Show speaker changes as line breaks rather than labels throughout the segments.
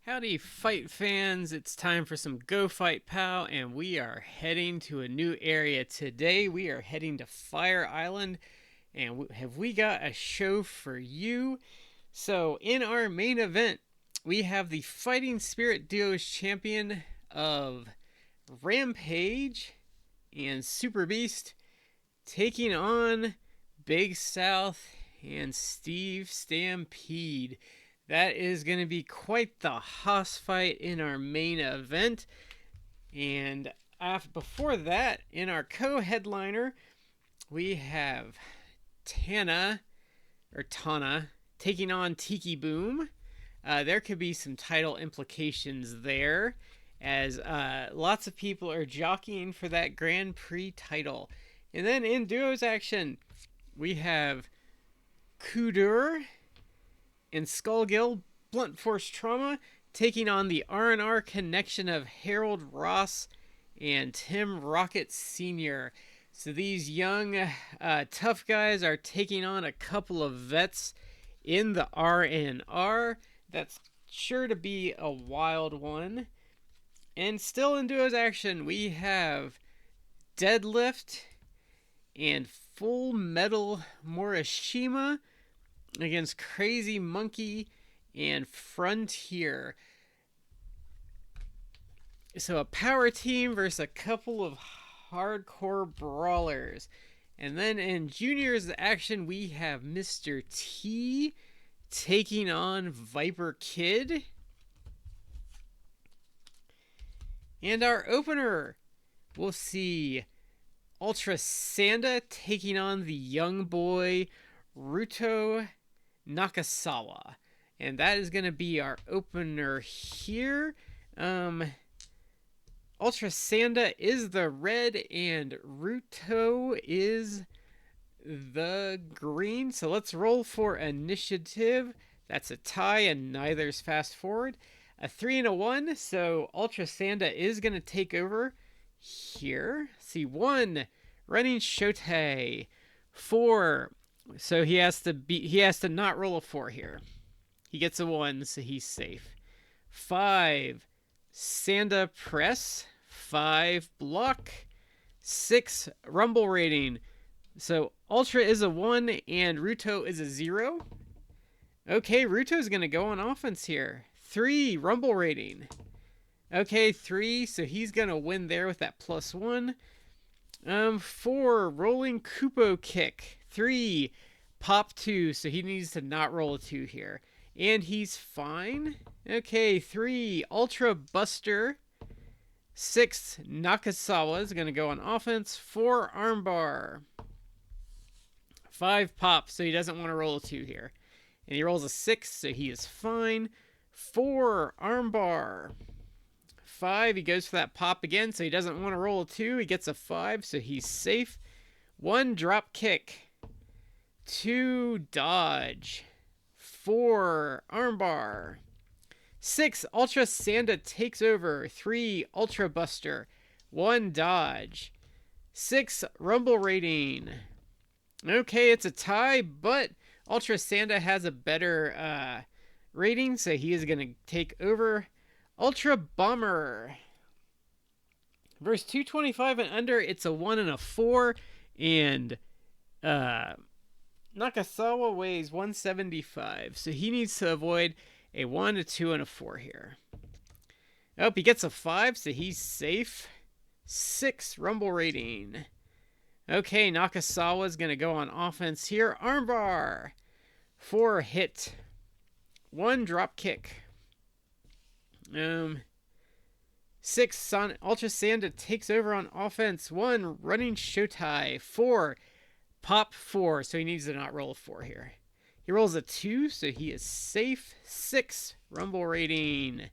Howdy, fight fans. It's time for some Go Fight Pow, and we are heading to a new area. Today, we are heading to Fire Island, and have we got a show for you? So, in our main event, we have the Fighting Spirit Duos champion of Rampage and Super Beast taking on Big South and Steve Stampede. That is going to be quite the hoss fight in our main event. And before that, in our co-headliner, we have Tanah taking on Tiki Boom. There could be some title implications there, as lots of people are jockeying for that Grand Prix title. And then in duos action, we have Kudur and Skullgill Blunt Force Trauma taking on the R&R connection of Harold Ross and Tim Rocket Sr. So these young, tough guys are taking on a couple of vets in the R&R. That's sure to be a wild one. And still in duos action, we have Deadlift and Full Metal Morishima against Crazy Monkey and Frontier. So a power team versus a couple of hardcore brawlers. And then in juniors action, we have Mr. T taking on Viper Kid. And our opener, we'll see Ultra Sanda taking on the young boy Ruto Nakasawa. And that is going to be our opener here. Ultra Sanda is the red and Ruto is the green. So let's roll for initiative. That's a tie and neither's fast forward. A 3 and a 1. So Ultra Sanda is going to take over here. See, 1 running Shote. 4. So he has to not roll a 4 here. He gets a 1, so he's safe. 5, Sanda Press. 5, Block. 6, Rumble Rating. So Ultra is a 1 and Ruto is a 0. Okay, Ruto's going to go on offense here. 3, Rumble Rating. Okay, 3, so he's going to win there with that +1. 4, Rolling Kupo Kick. 3, Pop 2, so he needs to not roll a 2 here. And he's fine. Okay, 3, Ultra Buster. 6, Nakasawa is going to go on offense. 4, Armbar. 5, Pop, so he doesn't want to roll a 2 here. And he rolls a 6, so he is fine. 4, Armbar. 5, he goes for that pop again, so he doesn't want to roll a 2. He gets a 5, so he's safe. 1, Drop Kick. 2, Dodge. 4, Armbar. 6, Ultra Sanda takes over. 3, Ultra Buster. 1, Dodge. 6, Rumble Rating. Okay, it's a tie, but Ultra Sanda has a better rating, so he is going to take over. Ultra Bomber. Verse 225 and under, it's a 1 and a 4. And Nakasawa weighs 175. So he needs to avoid a 1, a 2, and a 4 here. Oh, he gets a 5, so he's safe. 6, Rumble Rating. Okay, Nakasawa's going to go on offense here. Armbar. 4, Hit. 1, Drop Kick. 6, Ultra Sanda takes over on offense. 1, Running Shotai. 4, Pop 4, so he needs to not roll a 4 here. He rolls a 2, so he is safe. 6, Rumble Rating.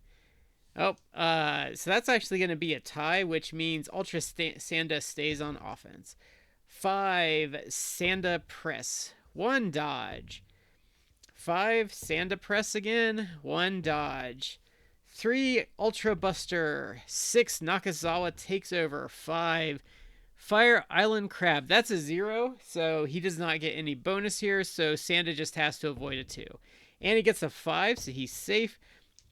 Oh, so that's actually going to be a tie, which means Ultra Sanda stays on offense. 5, Sanda Press. 1, Dodge. 5, Sanda Press again. 1, Dodge. 3, Ultra Buster. 6, Nakasawa takes over. 5, Fire Island Crab. That's a 0, so he does not get any bonus here, so Sanda just has to avoid a 2. And he gets a 5, so he's safe.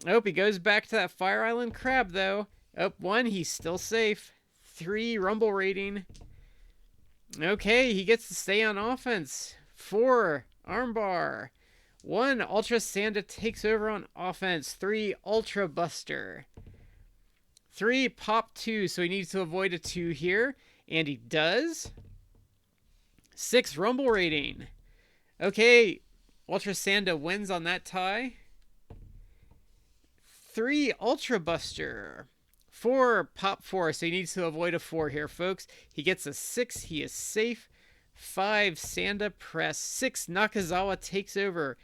Oh, he goes back to that Fire Island crab, though. Oh, 1, he's still safe. 3, rumble rating. Okay, he gets to stay on offense. 4, armbar. 1, Ultra Sanda takes over on offense. 3, Ultra Buster. 3, pop 2, so he needs to avoid a 2 here. And he does. 6, rumble rating. Okay, Ultra Sanda wins on that tie. 3, Ultra Buster. 4, pop 4, so he needs to avoid a 4 here, folks. He gets a 6, he is safe. 5, Sanda press. 6, Nakasawa takes over.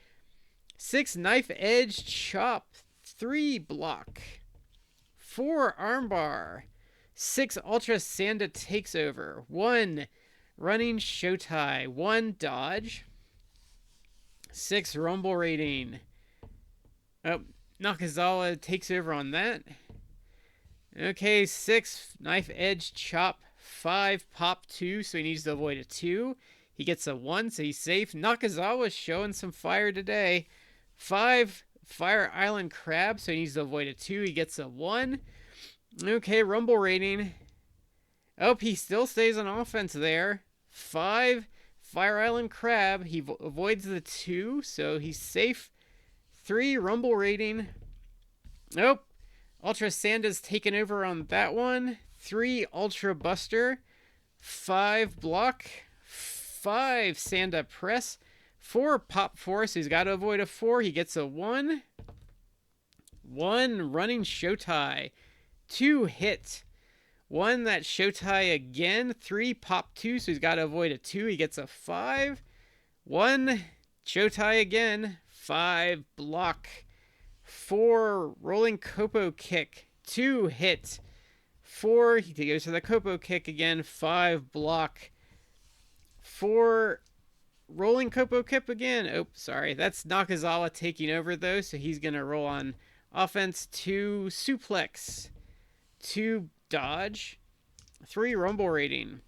6, knife edge chop. 3, block. 4, armbar. 6, Ultra Sanda takes over. 1, running showtie. 1, dodge. 6, rumble rating. Oh, Nakasawa takes over on that. Okay, 6, knife edge chop. 5, pop 2, so he needs to avoid a 2. He gets a 1, so he's safe. Nakasawa's showing some fire today. 5, Fire Island crab, so he needs to avoid a 2. He gets a 1. Okay, rumble rating. Oh, he still stays on offense there. 5, Fire Island crab. He avoids the 2, so he's safe. 3, rumble rating. Nope. Ultra Sanda's taken over on that one. 3, Ultra Buster. 5, block. 5, Sanda press. 4, pop 4, so he's got to avoid a 4. He gets a 1. 1, running showtie. 2, hit. 1, that showtie again. 3, pop 2, so he's got to avoid a 2. He gets a 5. 1, showtie again. 5, block. 4, rolling Kopo kick. 2, hit. 4, he goes for the Kopo kick again. 5, block. 4, rolling Kopo kick again. Oh, sorry. That's Nakasawa taking over, though, so he's going to roll on offense. 2, suplex. 2, dodge. 3, rumble rating.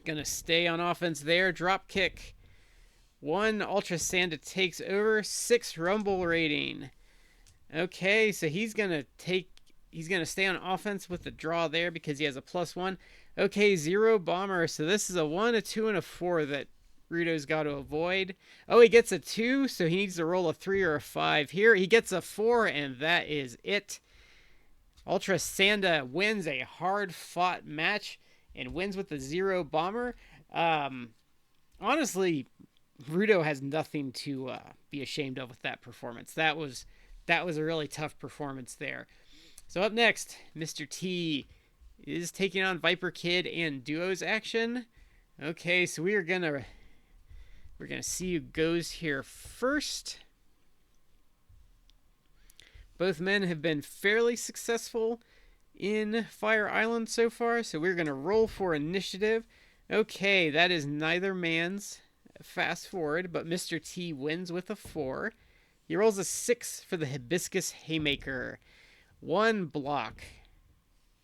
Going to stay on offense there. Drop kick. 1, Ultra Sanda takes over. 6, rumble rating. Okay, so he's gonna stay on offense with the draw there because he has a +1. Okay, 0 bomber. So this is a 1, a 2, and a 4 that Ruto's got to avoid. Oh, he gets a 2, so he needs to roll a 3 or a 5 here. He gets a 4, and that is it. Ultra Sanda wins a hard-fought match and wins with the 0 bomber. Honestly, Ruto has nothing to be ashamed of with that performance. That was a really tough performance there. So up next, Mr. T is taking on Viper Kid and duos action. Okay, so we're gonna see who goes here first. Both men have been fairly successful in Fire Island so far, so we're gonna roll for initiative. Okay, that is neither man's. Fast forward, but Mr. T wins with a 4. He rolls a 6 for the Hibiscus Haymaker. 1, block.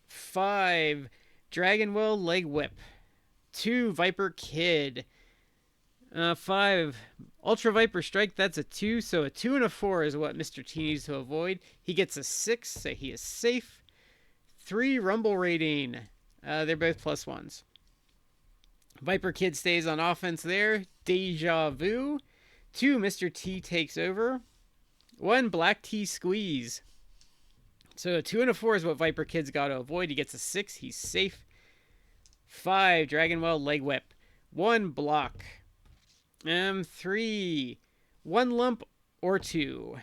5, Dragon Well Leg Whip. 2, Viper Kid. 5, Ultra Viper Strike. That's a 2, so a 2 and a 4 is what Mr. T needs to avoid. He gets a 6, so he is safe. 3, rumble rating. They're both +1s. Viper Kid stays on offense there. Deja Vu. 2, Mr. T takes over. 1, Black Tea Squeeze. So a 2 and a 4 is what Viper Kid's got to avoid. He gets a 6. He's safe. 5, Dragon Well Leg Whip. 1, block. 3, 1 lump or 2.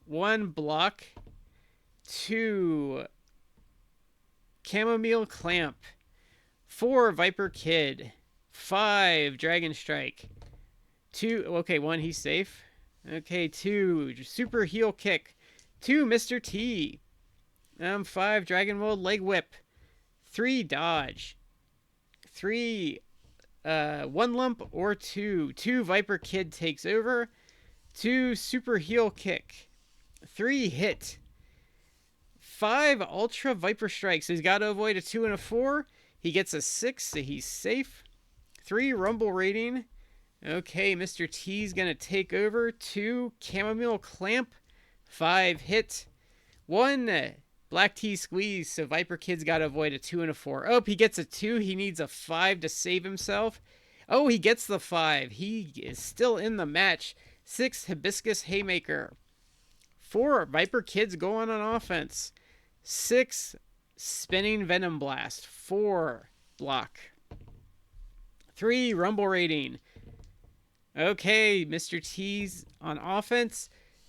1, block. 2, Chamomile Clamp. 4, Viper Kid. 5, Dragon Strike. 2, okay, 1, he's safe. Okay, 2, Super Heel Kick. 2, Mr. T. 5, Dragon World Leg Whip. 3, Dodge. 3, 1 lump or 2. 2, Viper Kid takes over. 2, Super Heel Kick. 3, hit. 5, Ultra Viper Strike. So he's got to avoid a 2 and a 4. He gets a 6, so he's safe. 3, Rumble Rating. Okay, Mr. T's going to take over. 2, Chamomile Clamp. 5 hit. 1 black tea squeeze, so Viper Kid's got to avoid a 2 and a 4. Oh, he gets a 2. He needs a 5 to save himself. Oh, he gets the 5. He is still in the match. 6 hibiscus haymaker. 4 Viper Kid's going on offense. 6 spinning venom blast. 4 block. 3 rumble rating. Okay, Mr. T's on offense.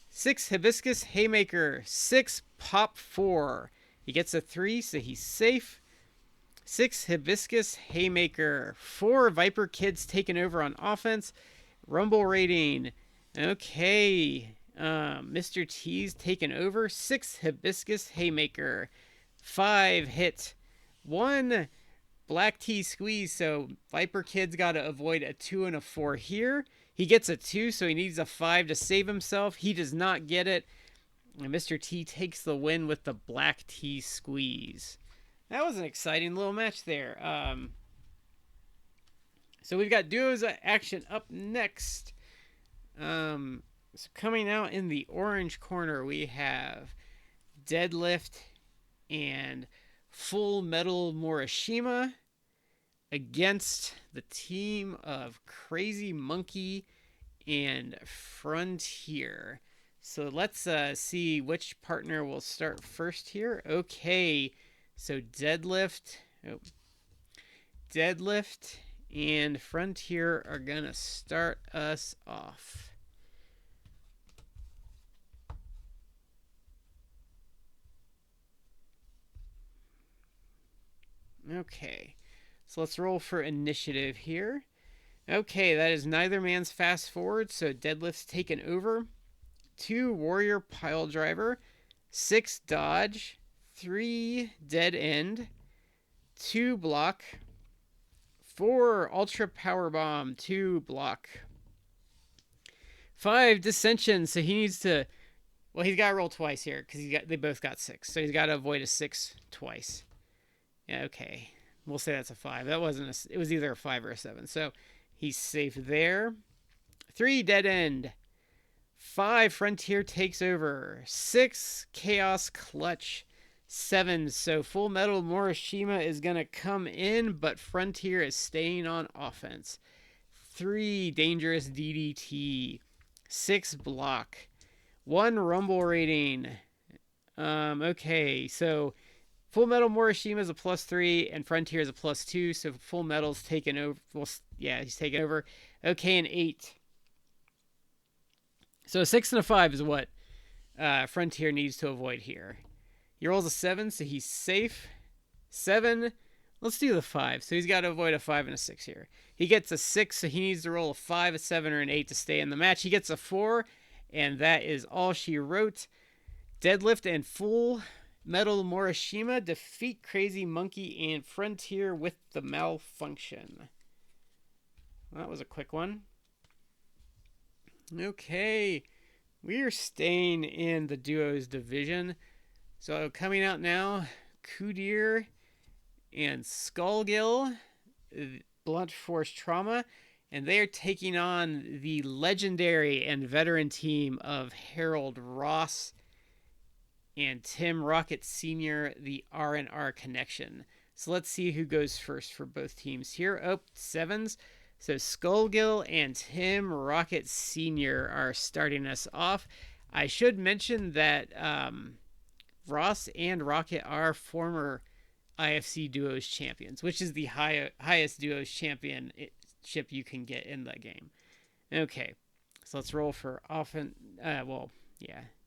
6 hibiscus haymaker. 6 pop 4. He gets a 3, so he's safe. 6 hibiscus haymaker. 4 Viper Kids taking over on offense. Rumble rating. Okay, Mr. T's taken over. 6 hibiscus haymaker. 5 hit. 1 black tea squeeze, so Viper Kid's got to avoid a 2 and a 4 here. He gets a 2, so he needs a 5 to save himself. He does not get it. And Mr. T takes the win with the black tea squeeze. That was an exciting little match there. So we've got duos action up next. So coming out in the orange corner, we have Deadlift and Full Metal Morishima against the team of Crazy Monkey and Frontier. So let's see which partner will start first here. Okay, so Deadlift and Frontier are going to start us off. Okay, so let's roll for initiative here. Okay, that is neither man's fast forward, so Deadlift's taken over. 2 warrior pile driver, 6 dodge, 3 dead end, 2 block, 4 ultra power bomb, 2 block, 5 dissension, so he needs to, well, he's got to roll twice here because they both got 6, so he's got to avoid a 6 twice. Yeah, okay. We'll say that's a 5. That wasn't it was either a 5 or a 7. So he's safe there. 3 dead end. 5 Frontier takes over. 6 Chaos Clutch. 7. So Full Metal Morishima is going to come in, but Frontier is staying on offense. 3 Dangerous DDT. 6 block. 1 rumble rating. Okay, so Full Metal Morishima is a +3 and Frontier is a +2, so Full Metal's taken over. Well, yeah, he's taken over. Okay, an 8. So a 6 and a 5 is what Frontier needs to avoid here. He rolls a 7, so he's safe. 7. Let's do the 5. So he's got to avoid a 5 and a 6 here. He gets a 6, so he needs to roll a 5, a 7, or an 8 to stay in the match. He gets a 4, and that is all she wrote. Deadlift and Full Metal Morishima defeat Crazy Monkey and Frontier with the malfunction. Well, that was a quick one. Okay, we are staying in the duos division. So coming out now, Kudir and Skullgill, Blunt Force Trauma, and they are taking on the legendary and veteran team of Harold Ross and Tim Rocket Sr., the R&R Connection. So let's see who goes first for both teams here. Oh, 7s. So Skullgill and Tim Rocket Sr. are starting us off. I should mention that Ross and Rocket are former IFC Duos champions, which is the highest Duos championship you can get in the game. Okay, so let's roll for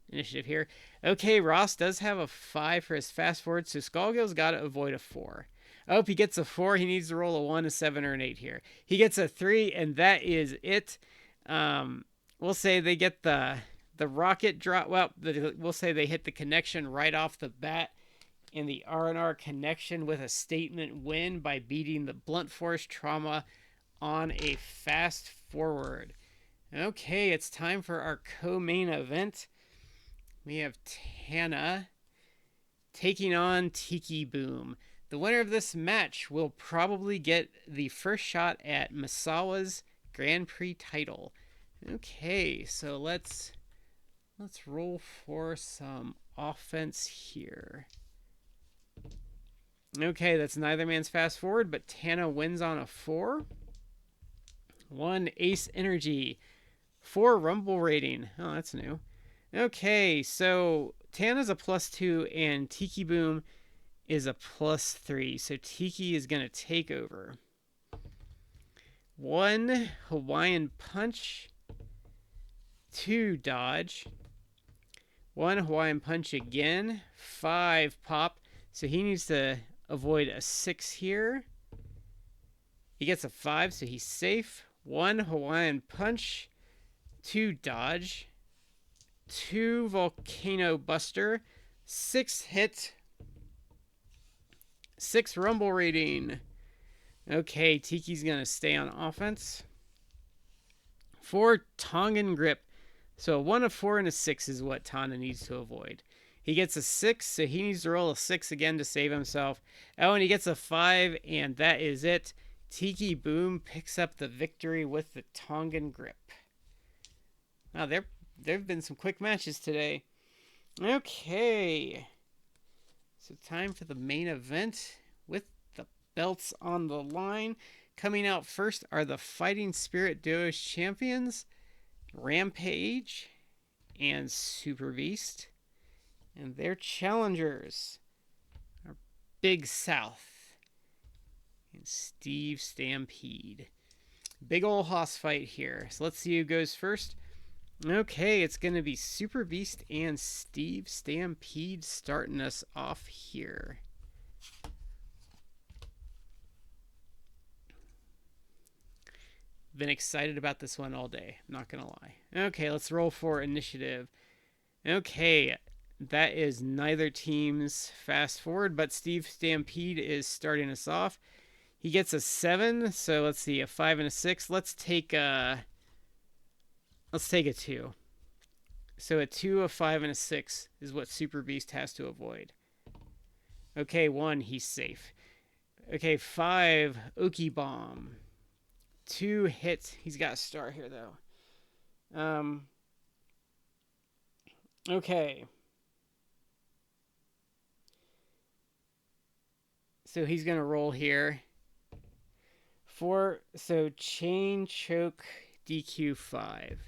initiative here. Okay, Ross does have a 5 for his fast forward, so Skullgill's got to avoid a 4. Oh, if he gets a 4, he needs to roll a 1, a 7, or an 8 here. He gets a 3, and that is it. We'll say they get the rocket drop. Well, we'll say they hit the connection right off the bat in the R&R Connection with a statement win by beating the Blunt Force Trauma on a fast forward. Okay, it's time for our co-main event. We have Tanah taking on Tiki Boom. The winner of this match will probably get the first shot at Misawa's Grand Prix title. Okay, so let's Let's roll for some offense here. Okay, that's neither man's fast forward, but Tanah wins on a 4. 1 ace energy. 4 rumble rating. Oh, that's new. Okay, so Tanah's a +2 and Tiki Boom is a +3. So Tiki is going to take over. 1 Hawaiian punch. 2 dodge. 1 Hawaiian punch again. 5 pop. So he needs to avoid a 6 here. He gets a 5, so he's safe. 1 Hawaiian punch. 2 dodge. 2 volcano buster. 6 hit. 6 rumble rating. Okay, Tiki's going to stay on offense. 4 Tongan grip. So a 1, a 4, and a 6 is what Tanah needs to avoid. He gets a 6, so he needs to roll a 6 again to save himself. Oh, and he gets a 5, and that is it. Tiki Boom picks up the victory with the Tongan grip. Now, there have been some quick matches today. Okay. So time for the main event with the belts on the line. Coming out first are the Fighting Spirit Duos champions, Rampage and Super Beast. And their challengers are Big South and Steve Stampede. Big ol' hoss fight here. So let's see who goes first. Okay, it's going to be Super Beast and Steve Stampede starting us off here. Been excited about this one all day, I'm not going to lie. Okay, let's roll for initiative. Okay, that is neither team's fast forward, but Steve Stampede is starting us off. He gets a 7, so let's see, a 5 and a 6. Let's take a 2. So a 2, a 5, and a 6 is what Super Beast has to avoid. Okay, 1, he's safe. Okay, 5, Oki Bomb. 2 hits. He's got a star here, though. Okay. So he's going to roll here. 4, so chain, choke, DQ 5.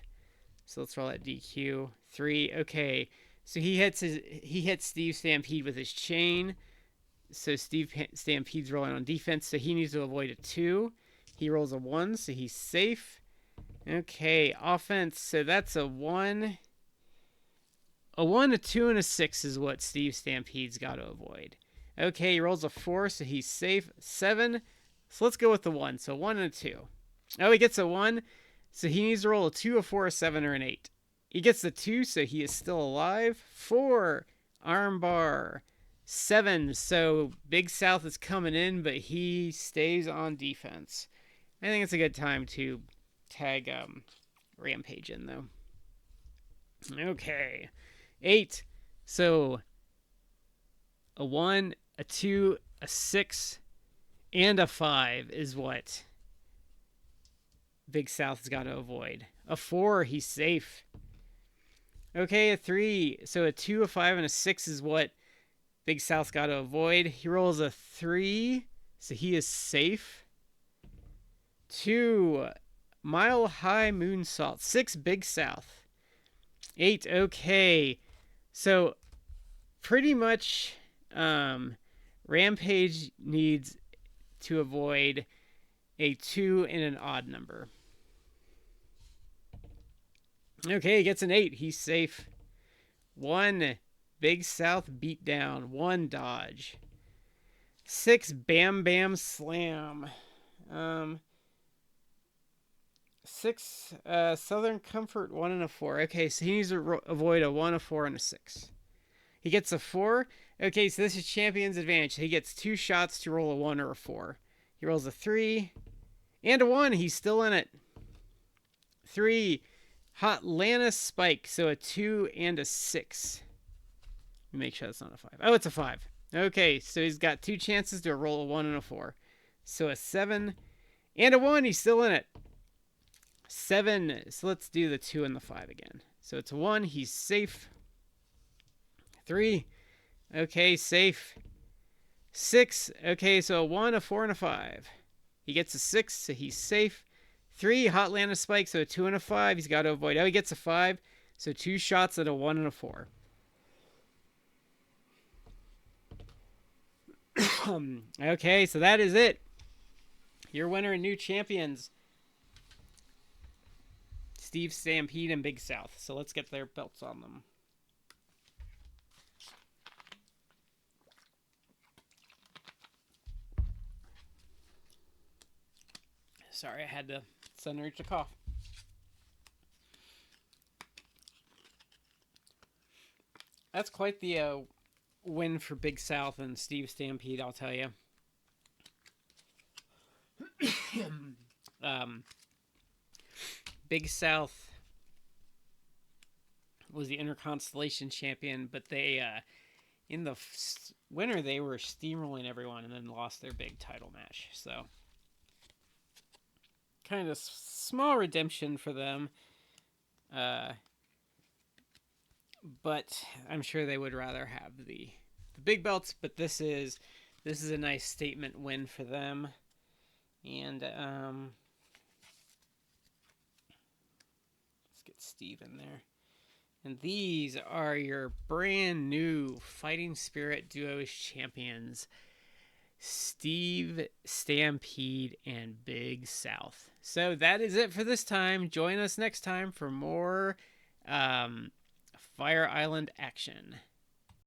So let's roll that DQ. 3, okay. So he hits Steve Stampede with his chain. So Steve Stampede's rolling on defense, so he needs to avoid a 2. He rolls a 1, so he's safe. Okay, offense, so that's a 1. A 1, a 2, and a 6 is what Steve Stampede's got to avoid. Okay, he rolls a 4, so he's safe. 7, so let's go with the 1. So 1 and a 2. Oh, he gets a 1, so he needs to roll a 2, a 4, a 7, or an 8. He gets the 2, so he is still alive. 4, armbar. 7, so Big South is coming in, but he stays on defense. I think it's a good time to tag Rampage in, though. Okay. 8, so a 1, a 2, a 6, and a 5 is what Big South's got to avoid. A 4, he's safe. Okay, a 3, so a 2, a 5, and a 6 is what Big South's got to avoid. He rolls a 3, so he is safe. 2, Mile High Moonsault. 6, Big South. 8, okay. So, pretty much, Rampage needs to avoid a 2 and an odd number. Okay, he gets an 8. He's safe. 1, Big South beatdown. 1, dodge. 6, Bam Bam Slam. 6, Southern Comfort. 1 and a 4. Okay, so he needs to avoid a 1, a 4, and a 6. He gets a 4. Okay, so this is Champion's advantage. He gets 2 shots to roll a 1 or a 4. He rolls a 3 and a 1. He's still in it. 3, Hot Lana Spike. So a 2 and a 6. Let me make sure that's not a 5. Oh, it's a 5. Okay, so he's got 2 chances to roll a 1 and a 4. So a 7 and a 1. He's still in it. 7. So let's do the 2 and the 5 again. So it's 1. He's safe. 3. Okay, safe. 6. Okay, so a 1, a 4, and a 5. He gets a 6, so he's safe. 3. Hot land of spike, so a 2 and a 5. He's got to avoid. Oh, he gets a 5. So 2 shots at a 1 and a 4. Okay, so that is it. Your winner and new champions, Steve Stampede and Big South. So let's get their belts on them. Sorry, I had to suddenly reach a cough. That's quite the win for Big South and Steve Stampede, I'll tell you. Big South was the Interconstellation champion, but they, in the winter, they were steamrolling everyone and then lost their big title match. So, kind of small redemption for them. But I'm sure they would rather have the big belts. But this is a nice statement win for them. And let's get Steve in there. And these are your brand new Fighting Spirit Duos champions, Steve Stampede and Big South. So that is it for this time. Join us next time for more Fire Island action.